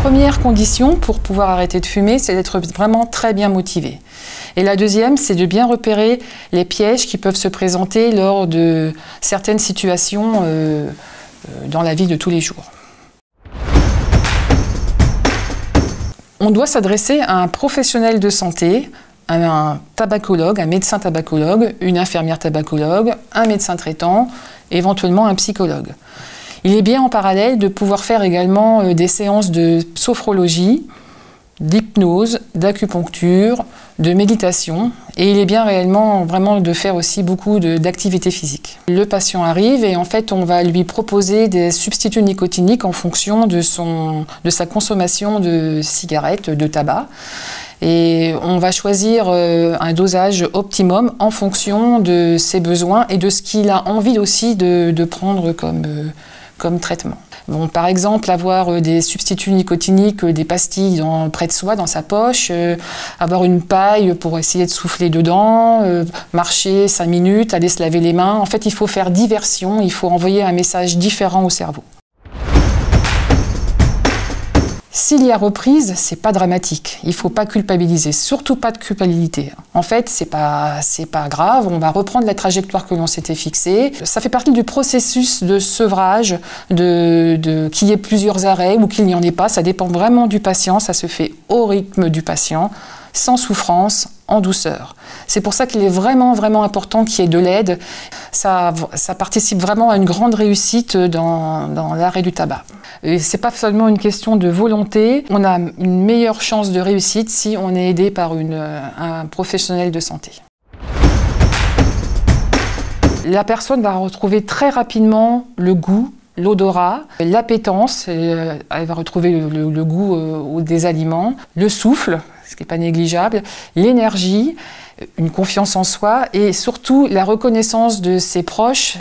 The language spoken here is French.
première condition pour pouvoir arrêter de fumer, c'est d'être vraiment très bien motivé. Et la deuxième, c'est de bien repérer les pièges qui peuvent se présenter lors de certaines situations dans la vie de tous les jours. On doit s'adresser à un professionnel de santé, un tabacologue, un médecin tabacologue, une infirmière tabacologue, un médecin traitant, éventuellement un psychologue. Il est bien en parallèle de pouvoir faire également des séances de sophrologie, d'hypnose, d'acupuncture, de méditation, et il est bien réellement vraiment de faire aussi beaucoup d'activités physiques. Le patient arrive et en fait on va lui proposer des substituts nicotiniques en fonction de sa consommation de cigarettes, de tabac. Et on va choisir un dosage optimum en fonction de ses besoins et de ce qu'il a envie aussi de prendre comme traitement. Bon, par exemple, avoir des substituts nicotiniques, des pastilles près de soi, dans sa poche, avoir une paille pour essayer de souffler dedans, marcher 5 minutes, aller se laver les mains. En fait, il faut faire diversion, il faut envoyer un message différent au cerveau. S'il y a reprise, c'est pas dramatique. Il faut pas culpabiliser, surtout pas de culpabilité. En fait, c'est pas grave. On va reprendre la trajectoire que l'on s'était fixée. Ça fait partie du processus de sevrage, qu'il y ait plusieurs arrêts ou qu'il n'y en ait pas. Ça dépend vraiment du patient. Ça se fait au rythme du patient, sans souffrance, en douceur. C'est pour ça qu'il est vraiment, vraiment important qu'il y ait de l'aide. Ça participe vraiment à une grande réussite dans l'arrêt du tabac. Ce n'est pas seulement une question de volonté, on a une meilleure chance de réussite si on est aidé par un professionnel de santé. La personne va retrouver très rapidement le goût, l'odorat, l'appétence, elle va retrouver le goût des aliments, le souffle, ce qui n'est pas négligeable, l'énergie, une confiance en soi et surtout la reconnaissance de ses proches.